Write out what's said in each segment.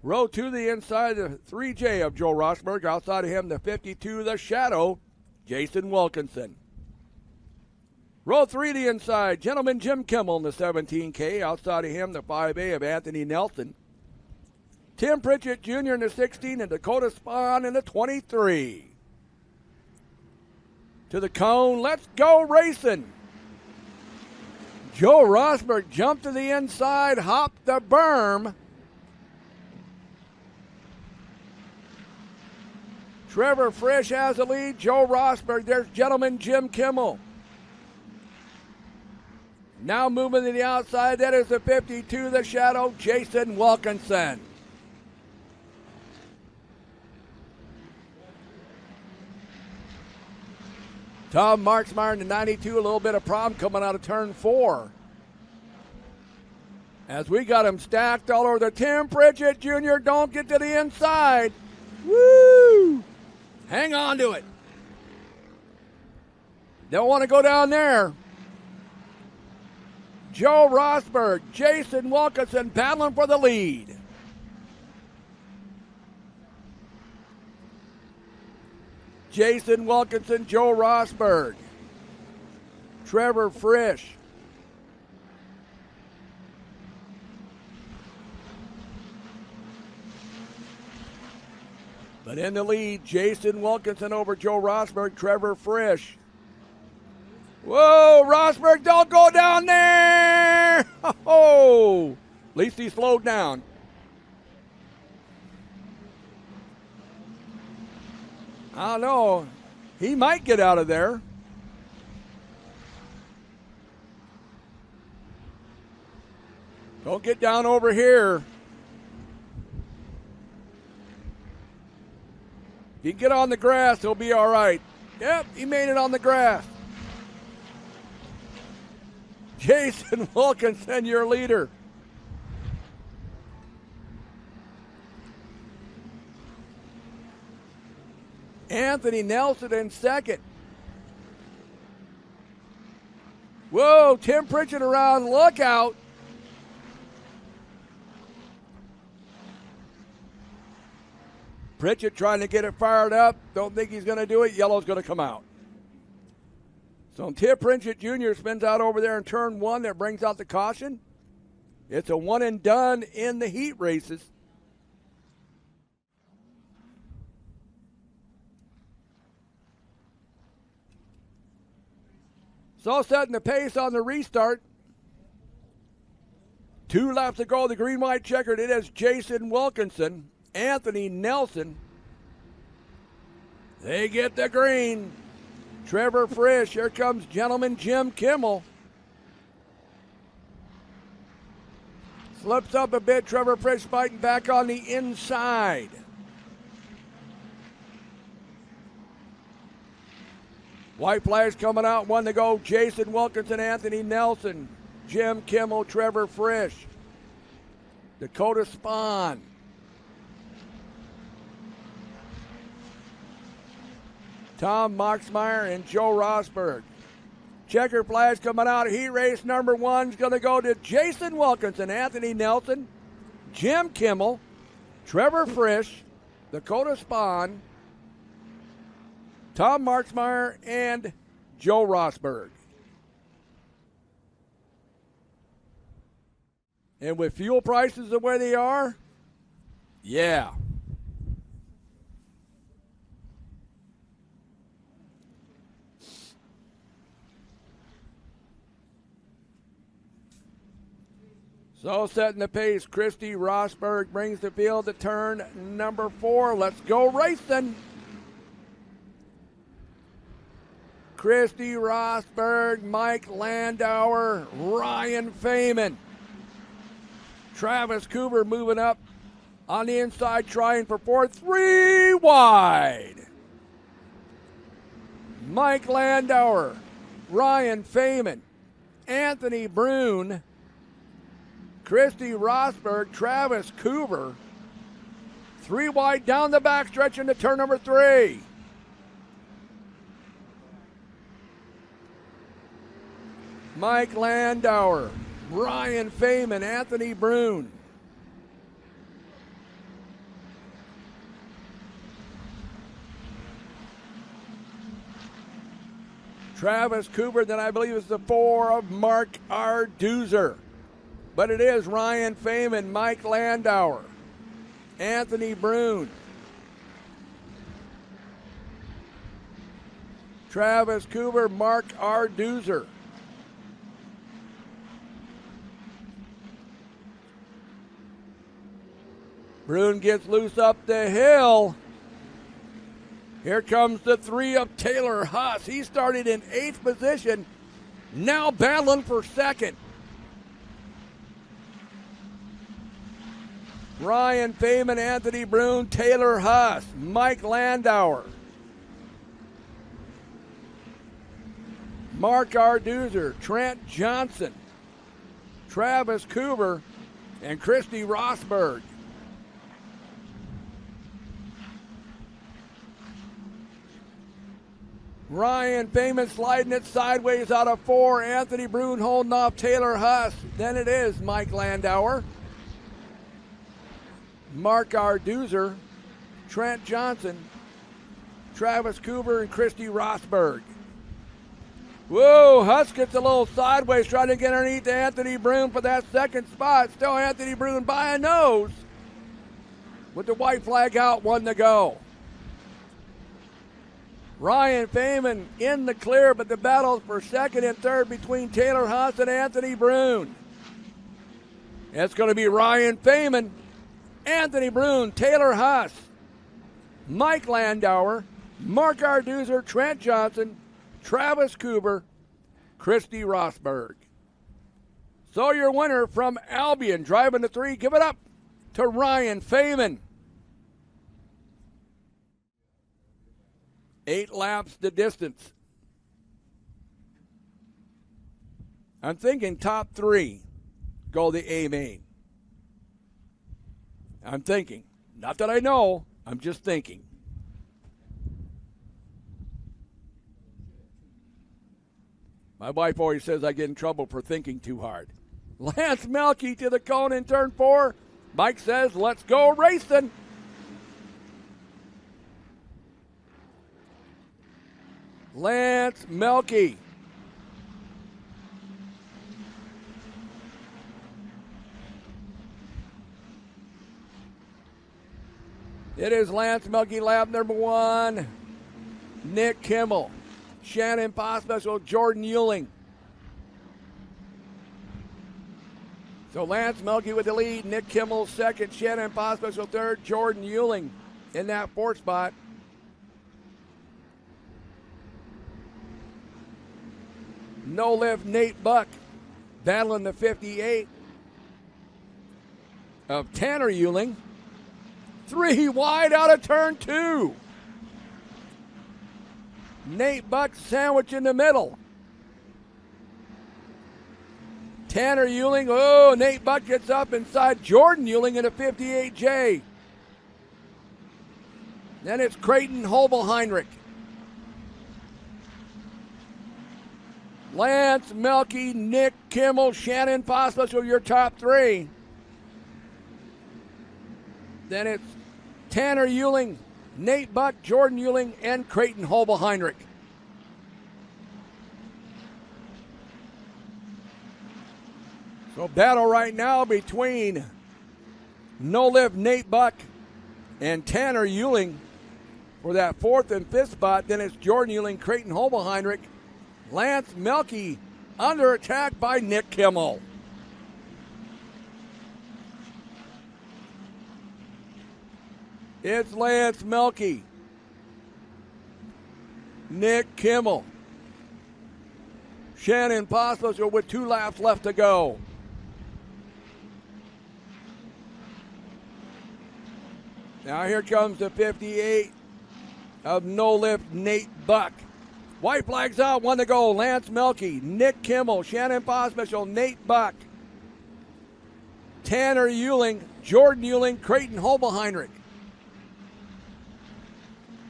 Row 2 the inside, the 3J of Joe Rosberg. Outside of him, the 52, the Shadow, Jason Wilkinson. Row 3 the inside, Gentleman Jim Kimmel in the 17K. Outside of him, the 5A of Anthony Nelson. Tim Pritchett Jr. in the 16 and Dakota Spawn in the 23. To the cone, let's go racing. Joe Rosberg jumped to the inside, hopped the berm. Trevor Frisch has the lead. Joe Rosberg, there's Gentleman Jim Kimmel. Now moving to the outside, that is the 52, the Shadow, Jason Wilkinson. Tom Marksmeyer in the 92, a little bit of problem coming out of turn 4. As we got him stacked all over the Tim Pritchett Jr. Don't get to the inside. Woo! Hang on to it. Don't want to go down there. Joe Rosberg, Jason Wilkinson battling for the lead. Jason Wilkinson, Joe Rosberg, Trevor Frisch. But in the lead, Jason Wilkinson over Joe Rosberg, Trevor Frisch. Whoa, Rosberg, don't go down there! Oh, at least he slowed down. I don't know. He might get out of there. Don't get down over here. If he can get on the grass, he'll be all right. Yep, he made it on the grass. Jason Wilkinson, your leader. Anthony Nelson in second. Whoa, Tim Pritchett around, look out. Pritchett trying to get it fired up. Don't think he's going to do it. Yellow's going to come out. So Tim Pritchett Jr. spins out over there in turn 1. That brings out the caution. It's a one and done in the heat races. So setting the pace on the restart. 2 laps to go, the green-white checkered. It is Jason Wilkinson, Anthony Nelson. They get the green. Trevor Frisch, here comes Gentleman Jim Kimmel. Slips up a bit, Trevor Frisch fighting back on the inside. White flags coming out, 1 to go. Jason Wilkinson, Anthony Nelson, Jim Kimmel, Trevor Frisch, Dakota Spawn. Tom Marksmeyer and Joe Rosberg. Checker flags coming out. Heat race number 1 is going to go to Jason Wilkinson, Anthony Nelson, Jim Kimmel, Trevor Frisch, Dakota Spawn, Tom Marksmeyer, and Joe Rosberg. And with fuel prices the way they are, yeah. So setting the pace, Christy Rosberg brings the field to turn number 4. Let's go racing. Christy Rosberg, Mike Landauer, Ryan Feynman. Travis Cooper moving up on the inside, trying for 4th, 3 wide. Mike Landauer, Ryan Feynman, Anthony Brune, Christy Rosberg, Travis Cooper. 3 wide down the backstretch into turn number 3. Mike Landauer, Ryan Feynman, Anthony Brune. Travis Cooper, then I believe it's the 4 of Mark R. Doozer. But it is Ryan Feynman, Mike Landauer, Anthony Brune, Travis Cooper, Mark R. Doozer. Brune gets loose up the hill. Here comes the 3 of Taylor Huss. He started in 8th position, now battling for 2nd. Ryan Feynman, Anthony Brune, Taylor Huss, Mike Landauer, Mark R. Doozer, Trent Johnson, Travis Cooper, and Christy Rosberg. Ryan Feynman sliding it sideways out of 4. Anthony Brune holding off Taylor Huss. Then it is Mike Landauer, Mark R. Doozer, Trent Johnson, Travis Cooper, and Christy Rosberg. Whoa, Huss gets a little sideways trying to get underneath Anthony Brune for that 2nd spot. Still Anthony Brune by a nose with the white flag out, 1 to go. Ryan Feynman in the clear, but the battles for 2nd and 3rd between Taylor Huss and Anthony Brune. It's going to be Ryan Feynman, Anthony Brune, Taylor Huss, Mike Landauer, Mark R. Doozer, Trent Johnson, Travis Cooper, Christy Rosberg. So your winner from Albion, driving the 3, give it up to Ryan Feynman. 8 laps the distance. I'm thinking top 3 go the A main. I'm thinking. Not that I know, I'm just thinking. My wife always says I get in trouble for thinking too hard. Lance Melke to the cone in turn 4. Mike says, let's go racing. Lance Melke. It is Lance Melke, lap number 1. Nick Kimmel, Shannon Pospisil, Jordan Euling. So Lance Melke with the lead, Nick Kimmel 2nd, Shannon Pospisil 3rd, Jordan Euling in that 4th spot. No lift, Nate Buck battling the 58 of Tanner Euling. 3 wide out of turn 2. Nate Buck sandwich in the middle. Tanner Euling, oh, Nate Buck gets up inside Jordan Euling in a 58J. Then it's Creighton Hobelheinrich. Lance Melke, Nick Kimmel, Shannon Pospisil, your top 3. Then it's Tanner Euling, Nate Buck, Jordan Euling, and Creighton Hobelheinrich. So battle right now between No Lift Nate Buck and Tanner Euling for that 4th and 5th spot. Then it's Jordan Euling, Creighton Hobelheinrich. Lance Melke under attack by Nick Kimmel. It's Lance Melke, Nick Kimmel, Shannon Pospisil with 2 laps left to go. Now here comes the 58 of No Lift Nate Buck. White flags out, 1 to go. Lance Melke, Nick Kimmel, Shannon Pospisil, Nate Buck, Tanner Euling, Jordan Euling, Creighton Hobelheinrich.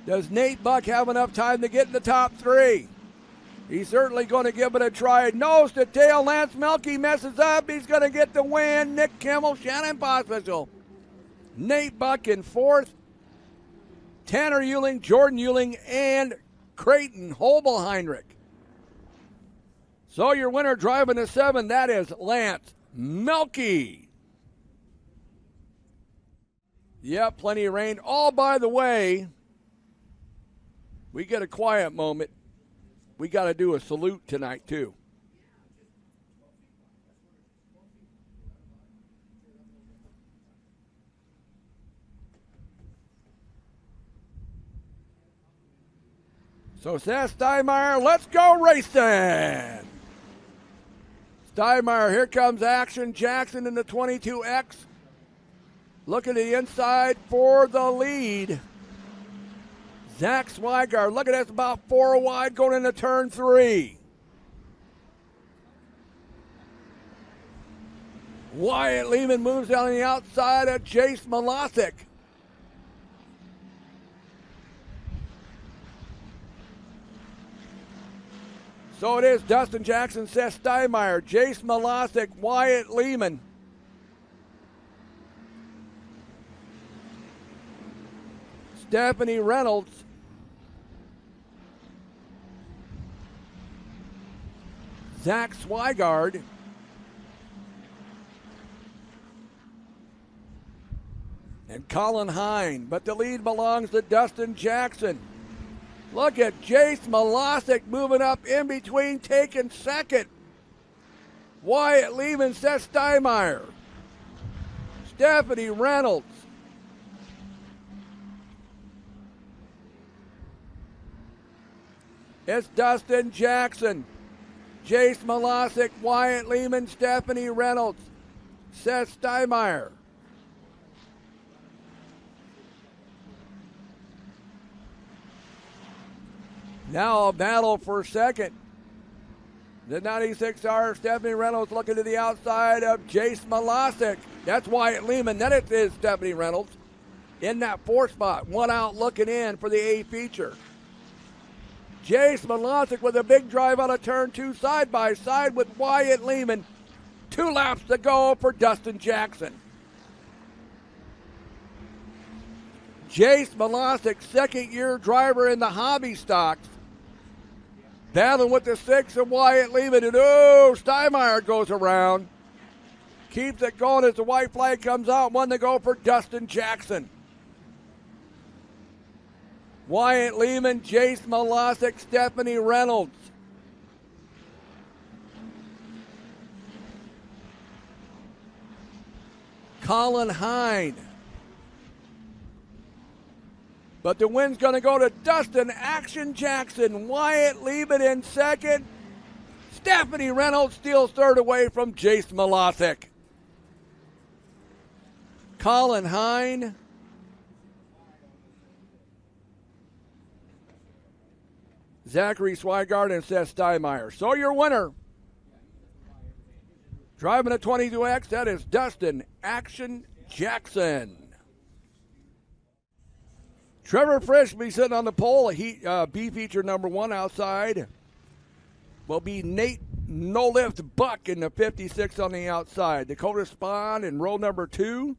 Does Nate Buck have enough time to get in the top 3? He's certainly going to give it a try. Nose to tail. Lance Melke messes up. He's going to get the win. Nick Kimmel, Shannon Pospisil, Nate Buck in 4th. Tanner Euling, Jordan Euling, and Creighton Hobelheinrich So your winner driving the 7, that is Lance Melky. Yep, plenty of rain. Oh, by the way, we get a quiet moment. We got to do a salute tonight, too. So Seth Steinmeier, let's go racing. Steinmeier, here comes action. Jackson in the 22X. Looking to the inside for the lead. Zach Swigard, look at this, about 4 wide going into turn 3. Wyatt Lehman moves down the outside of Jace Malosic. So it is Dustin Jackson, Seth Steinmeier, Jace Malosic, Wyatt Lehman. Stephanie Reynolds. Zach Swigard. And Colin Hine. But the lead belongs to Dustin Jackson. Look at Jace Malosic moving up in between, taking second. Wyatt Lehman, Seth Steinmeier. Stephanie Reynolds. It's Dustin Jackson, Jace Malosic, Wyatt Lehman, Stephanie Reynolds, Seth Steinmeier. Now a battle for second. The 96R, Stephanie Reynolds looking to the outside of Jace Malosic. That's Wyatt Lehman. Then it is Stephanie Reynolds in that 4th spot. One out looking in for the A feature. Jace Malosic with a big drive out of turn 2, side by side with Wyatt Lehman. 2 laps to go for Dustin Jackson. Jace Malosic, second-year driver in the Hobby Stocks. Battling with the 6 of Wyatt Lehman, and Steinmeier goes around. Keeps it going as the white flag comes out. 1 to go for Dustin Jackson. Wyatt Lehman, Jace Malosic, Stephanie Reynolds. Colin Hine. But the win's going to go to Dustin Action Jackson. Wyatt Lehman in second. Stephanie Reynolds steals third away from Jace Malosic. Colin Hine. Zachary Swigard and Seth Steinmeier. So your winner, driving a 22X, that is Dustin Action Jackson. Trevor Frisch will be sitting on the pole. B feature number 1 outside will be Nate No Lift Buck in the 56 on the outside. Dakota Spahn in row number 2.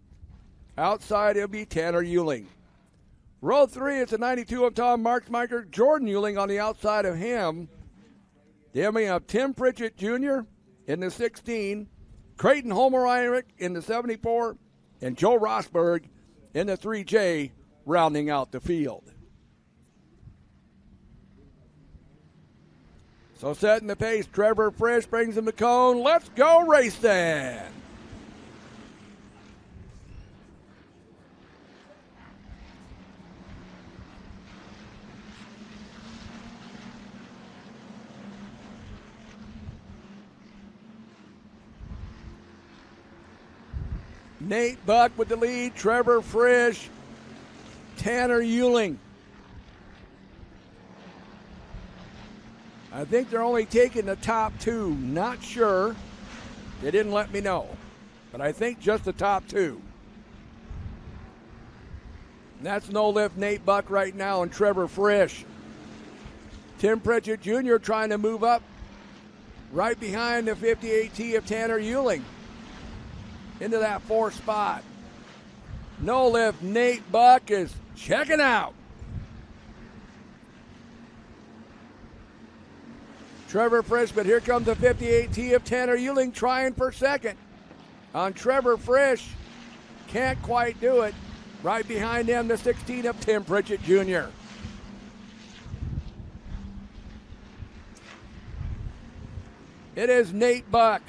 Outside it'll be Tanner Euling. Row 3, it's a 92 of Tom Marksmaker. Jordan Euling on the outside of him. Then we have Tim Pritchett Jr. in the 16. Creighton Homer-Heinrich in the 74. And Joe Rosberg in the 3J rounding out the field. So setting the pace, Trevor Frisch brings him the cone. Let's go racing. Nate Buck with the lead, Trevor Frisch, Tanner Euling. I think they're only taking the top 2. Not sure. They didn't let me know. But I think just the top 2. And that's No Lift Nate Buck right now and Trevor Frisch. Tim Pritchett Jr. trying to move up right behind the 58T of Tanner Euling into that 4th spot. No Lift Nate Buck is checking out. Trevor Frisch, but here comes the 58T of Tanner Euling trying for second. On Trevor Frisch, can't quite do it. Right behind him, the 16 of Tim Pritchett Jr. It is Nate Buck,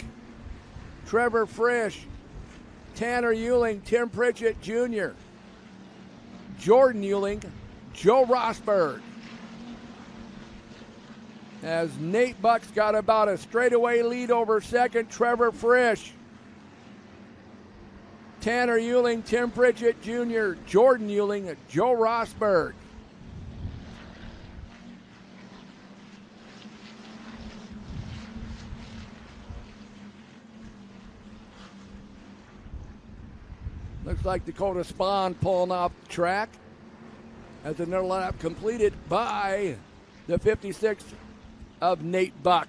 Trevor Frisch, Tanner Euling, Tim Pritchett Jr., Jordan Euling, Joe Rosberg. As Nate Buck's got about a straightaway lead over second, Trevor Frisch, Tanner Euling, Tim Pritchett Jr., Jordan Euling, Joe Rosberg. Looks like Dakota Spahn pulling off the track as another lap completed by the 56 of Nate Buck.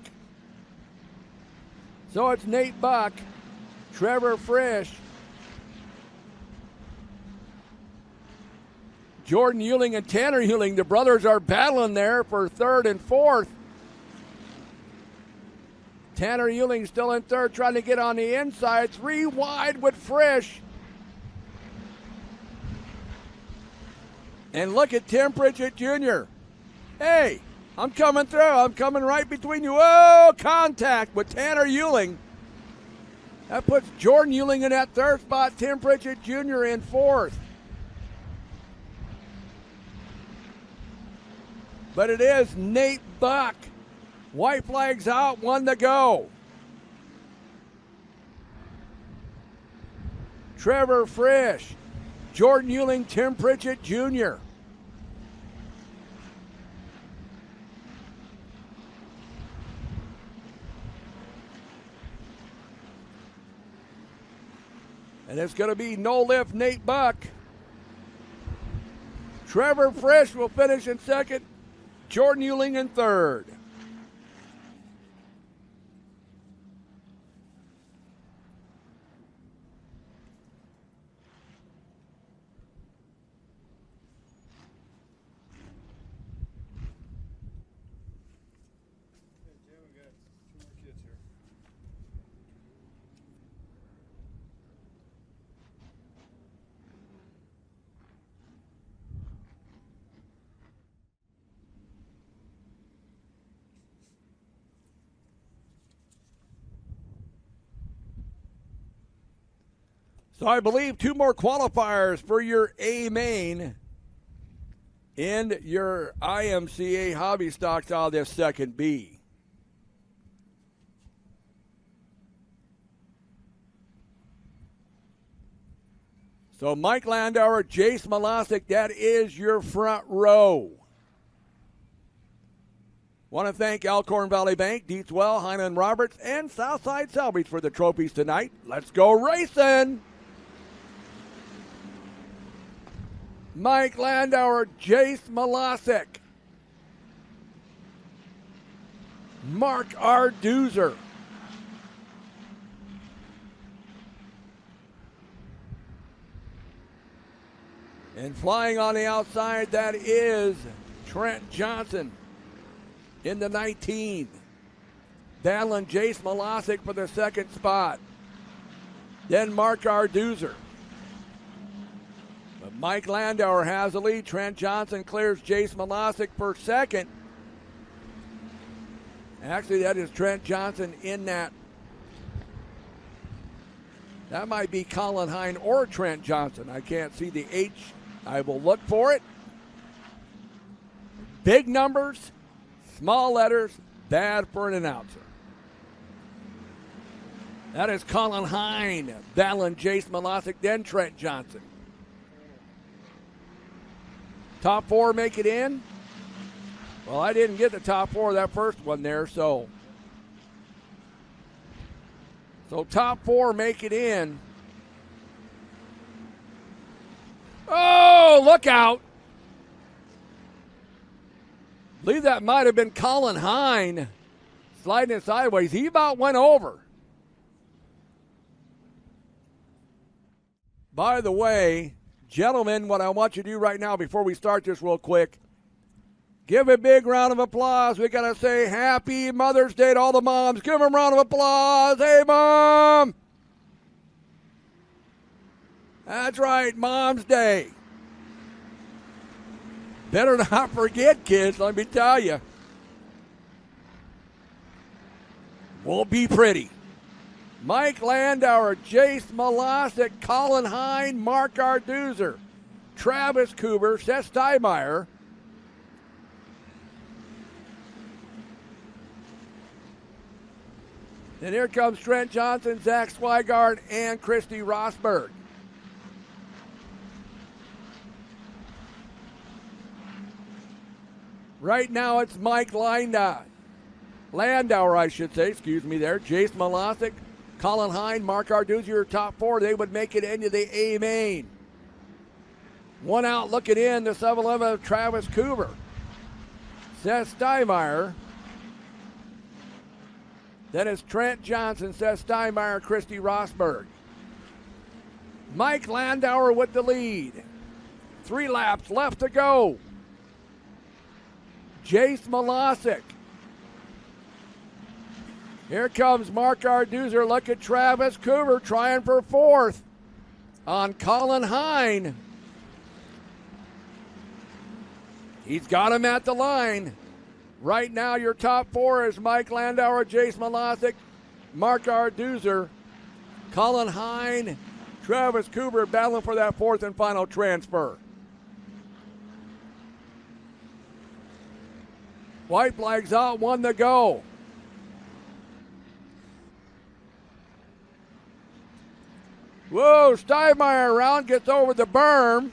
So it's Nate Buck, Trevor Frisch, Jordan Euling, and Tanner Euling. The brothers are battling there for third and fourth. Tanner Euling still in third, trying to get on the inside. 3 wide with Frisch. And look at Tim Pritchett Jr. Hey, I'm coming through. I'm coming right between you. Oh, contact with Tanner Euling. That puts Jordan Euling in that third spot. Tim Pritchett Jr. in fourth. But it is Nate Buck. White flags out, 1 to go. Trevor Frisch, Jordan Euling, Tim Pritchett Jr. And it's going to be no lift Nate Buck. Trevor Frisch will finish in second. Jordan Euling in third. So I believe 2 more qualifiers for your A main in your IMCA Hobby Stocks out of this second B. So Mike Landauer, Jace Malosic, that is your front row. Want to thank Elkhorn Valley Bank, Dietz Well, Heinemann Roberts, and Southside Salvage for the trophies tonight. Let's go racing! Mike Landauer, Jace Malosic, Mark R. Doozer, and flying on the outside, that is Trent Johnson in the 19. Battling Jace Malosic for the second spot. Then Mark R. Doozer. But Mike Landauer has the lead. Trent Johnson clears Jace Malosic for second. Actually, that is Trent Johnson in that. That might be Colin Hine or Trent Johnson. I can't see the H. I will look for it. Big numbers, small letters, bad for an announcer. That is Colin Hine battling Jace Malosic, then Trent Johnson. Top 4 make it in. Well, I didn't get the top 4 of that first one there, so top 4 make it in. Oh, look out. I believe that might have been Colin Hine sliding it sideways. He about went over. By the way, gentlemen, what I want you to do right now before we start this real quick, Give a big round of applause. We got to say Happy Mother's Day to all the moms. Give them a round of applause. Hey, Mom. That's right, Mom's Day. Better not forget, kids, let me tell you. Won't be pretty. Mike Landauer, Jace Malosic, Colin Hine, Mark Arduzer, Travis Kuber, Seth Steinmeier. And here comes Trent Johnson, Zach Swigart, and Christy Rosberg. Right now it's Mike Landauer, I should say, excuse me there. Jace Malosic, Colin Hine, Mark Arduzer, your top four. They would make it into the A main. One out looking in, the 7-11 of Travis Kuber. Seth Steinmeier. Then it's Trent Johnson, Seth Steinmeier, Christy Rosberg. Mike Landauer with the lead. 3 laps left to go. Jace Malosic. Here comes Mark Arduzer. Look at Travis Kuber trying for 4th on Colin Hine. He's got him at the line. Right now, your top 4 is Mike Landauer, Jace Malosic, Mark Arduzer, Colin Hine, Travis Kuber battling for that 4th and final transfer. White flags out, 1 to go. Whoa, Steinmeier around, gets over the berm.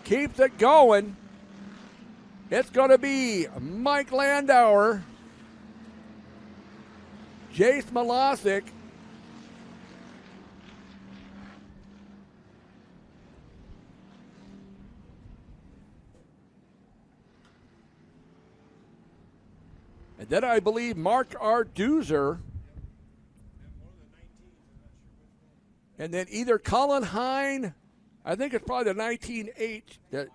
Keeps it going. It's going to be Mike Landauer, Jace Malosic, and then I believe Mark Arduzer, and then either Colin Hine, I think it's probably the 19H that.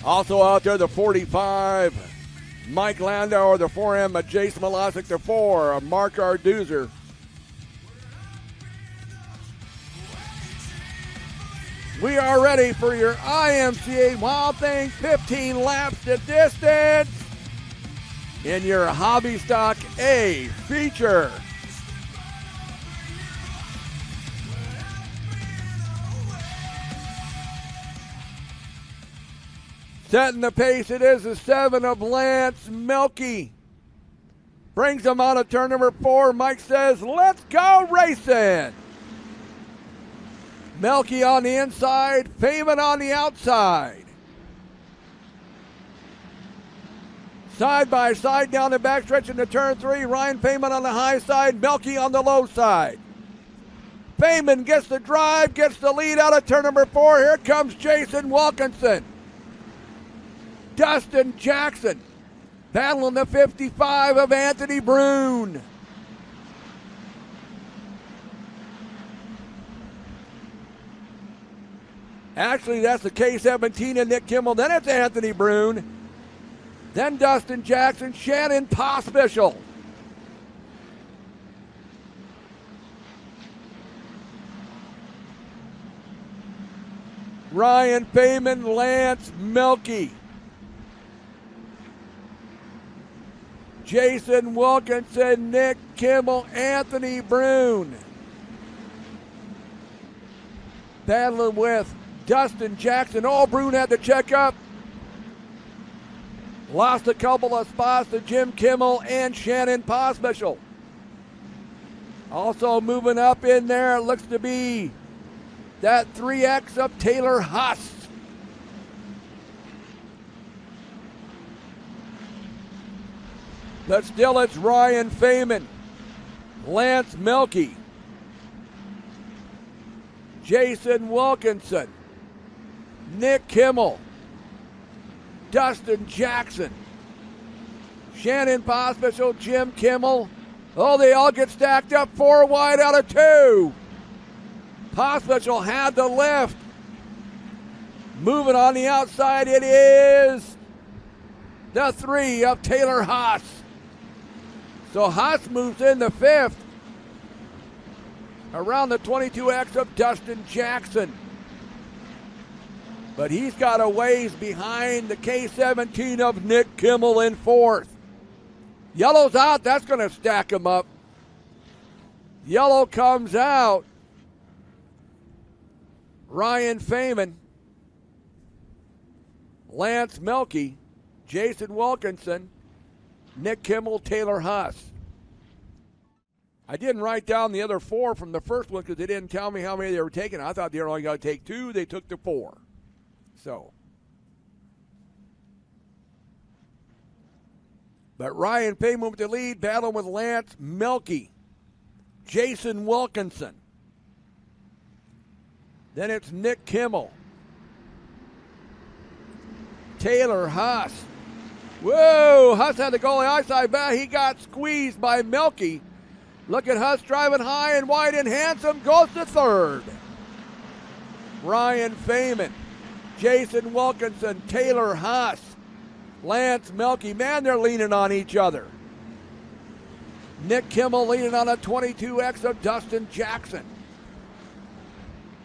Also out there, the 45, Mike Landauer, the 4M, Jace Malosic, the 4, Mark Arduzer. We are ready for your IMCA Wild Thing 15 laps to distance in your Hobby Stock A feature. Setting the pace, it is the 7 of Lance Melke. Brings them out of turn number 4. Mike says, let's go racing. Melke on the inside, Feynman on the outside. Side by side down the backstretch into turn 3. Ryan Feynman on the high side, Melke on the low side. Feynman gets the drive, gets the lead out of turn number 4. Here comes Jason Wilkinson. Dustin Jackson battling the 55 of Anthony Brune. Actually, that's the K-17 and Nick Kimmel. Then it's Anthony Brune. Then Dustin Jackson, Shannon Pospischel. Ryan Feynman, Lance Melke. Jason Wilkinson, Nick Kimmel, Anthony Brune. Battling with Dustin Jackson. Oh, Brune had to check up. Lost a couple of spots to Jim Kimmel and Shannon Pospischel. Also moving up in there, it looks to be that 3X of Taylor Haas. But still, it's Ryan Feynman, Lance Melke, Jason Wilkinson, Nick Kimmel, Dustin Jackson, Shannon Pospischel, Jim Kimmel. Oh, they all get stacked up 4 wide out of 2. Pospisil had the lift. Moving on the outside, it is the 3 of Taylor Haas. So Haas moves into 5th. Around the 22X of Dustin Jackson. But he's got a ways behind the K17 of Nick Kimmel in 4th. Yellow's out, that's going to stack him up. Yellow comes out. Ryan Feynman, Lance Melke, Jason Wilkinson, Nick Kimmel, Taylor Haas. I didn't write down the other 4 from the first one because they didn't tell me how many they were taking. I thought they were only going to take 2. They took the 4. So. But Ryan Feynman with the lead, battling with Lance Melke, Jason Wilkinson. Then it's Nick Kimmel, Taylor Haas. Whoa, Haas had the goalie outside back. He got squeezed by Melke. Look at Haas driving high and wide and handsome. Goes to 3rd. Ryan Feynman, Jason Wilkinson, Taylor Haas, Lance Melke. Man, they're leaning on each other. Nick Kimmel leaning on a 22X of Dustin Jackson.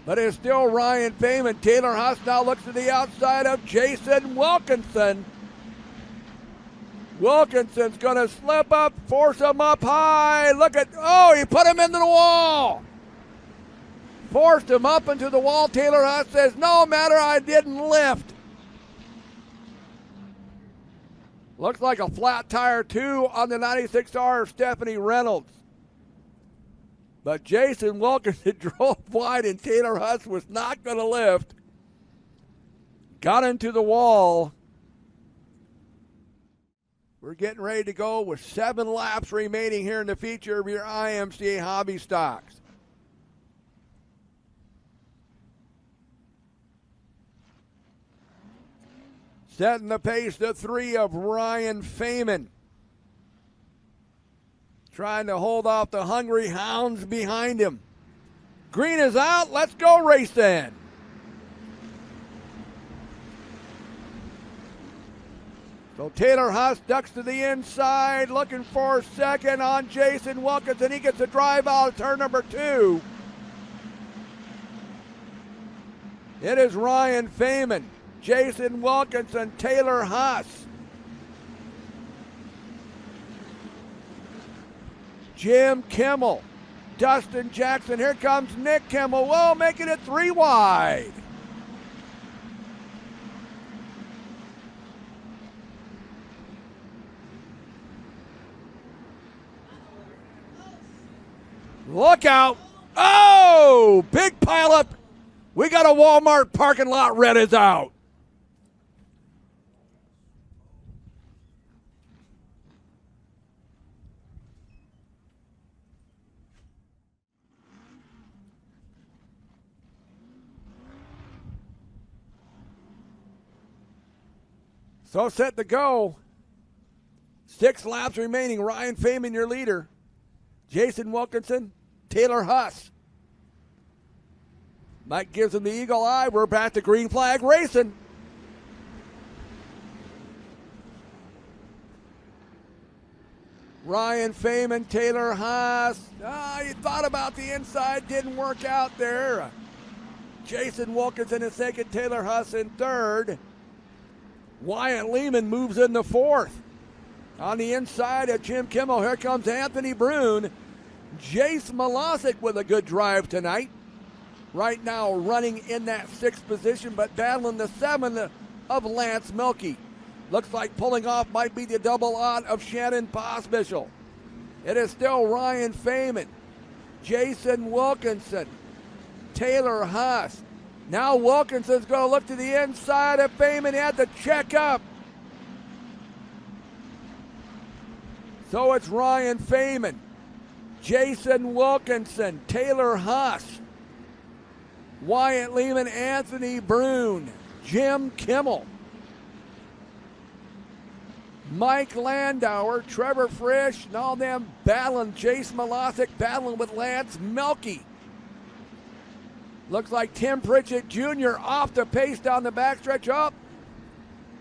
But it's still Ryan Feynman. Taylor Haas now looks to the outside of Jason Wilkinson. Wilkinson's going to slip up, force him up high. Look at, oh, he put him into the wall. Forced him up into the wall. Taylor Haas says, no matter, I didn't lift. Looks like a flat tire, too, on the 96R of Stephanie Reynolds. But Jason Wilkinson drove wide, and Taylor Haas was not going to lift. Got into the wall. We're getting ready to go with 7 laps remaining here in the feature of your IMCA Hobby Stocks. Setting the pace, the 3 of Ryan Feynman. Trying to hold off the hungry hounds behind him. Green is out. Let's go racing. So Taylor Haas ducks to the inside, looking for 2nd on Jason Wilkinson. He gets a drive out of turn number 2. It is Ryan Feynman, Jason Wilkinson, Taylor Haas. Jim Kimmel, Dustin Jackson. Here comes Nick Kimmel. Whoa, making it 3 wide. Look out. Oh, big pileup. We got a Walmart parking lot. Red is out. So set to go. 6 laps remaining. Ryan Feynman, your leader. Jason Wilkinson, Taylor Haas. Mike gives him the eagle eye. We're back to green flag racing. Ryan Feynman, Taylor Haas. You thought about the inside, didn't work out there. Jason Wilkinson in 2nd, Taylor Haas in 3rd. Wyatt Lehman moves into 4th. On the inside of Jim Kimmel, here comes Anthony Brune. Jace Malosic with a good drive tonight. Right now running in that 6th position, but battling the 7th of Lance Melke. Looks like pulling off might be the double odd of Shannon Pospisil. It is still Ryan Feynman, Jason Wilkinson, Taylor Haas. Now Wilkinson's going to look to the inside of Feynman. He had to check up. So it's Ryan Feynman, Jason Wilkinson, Taylor Haas, Wyatt Lehman, Anthony Brune, Jim Kimmel, Mike Landauer, Trevor Frisch, and all them battling. Jace Malosic battling with Lance Melke. Looks like Tim Pritchett Jr. off the pace down the backstretch up.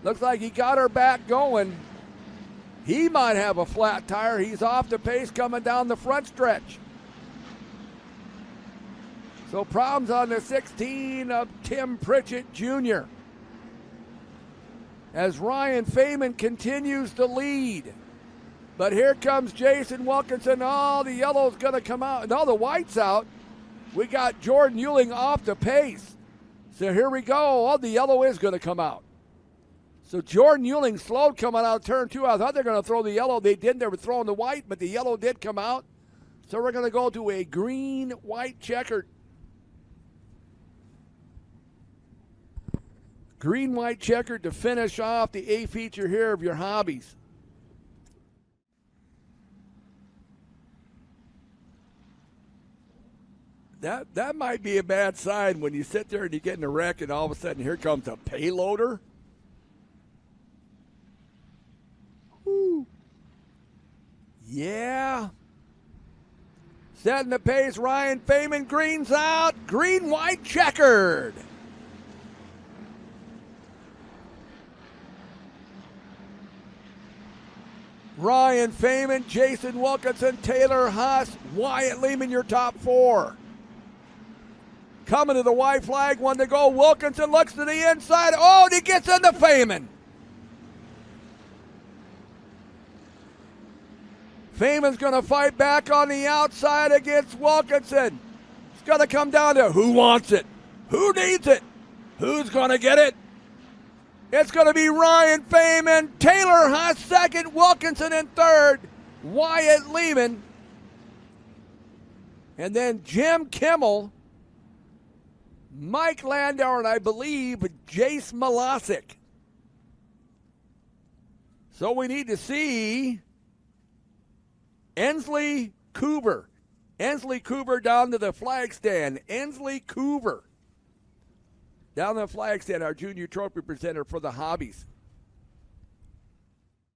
Looks like he got her back going. He might have a flat tire. He's off the pace coming down the front stretch. So problems on the 16 of Tim Pritchett Jr. as Ryan Feynman continues to lead. But here comes Jason Wilkinson. Oh, the yellow's going to come out. No, the white's out. We got Jordan Euling off the pace. So here we go. Oh, the yellow is going to come out. So Jordan Euling slowed coming out turn 2. I thought they were going to throw the yellow. They didn't. They were throwing the white, but the yellow did come out. So we're going to go to a green-white checkered. Green-white checkered to finish off the A feature here of your hobbies. That might be a bad sign when you sit there and you get in a wreck and all of a sudden here comes a payloader. Whew. Yeah. Setting the pace, Ryan Feynman, green's out, green-white checkered. Ryan Feynman, Jason Wilkinson, Taylor Huss, Wyatt Lehman, your top 4. Coming to the white flag, one to go. Wilkinson looks to the inside. Oh, and he gets into Feynman. Feynman's going to fight back on the outside against Wilkinson. It's going to come down to who wants it, who needs it, who's going to get it. It's going to be Ryan Feynman, Taylor Huss second, Wilkinson in third, Wyatt Lehman, and then Jim Kimmel, Mike Landauer, and I believe Jace Malosic. So we need to see Ensley Coover. Ensley Coover down to the flag stand. Ensley Coover down the flag stand, our junior trophy presenter for the hobbies.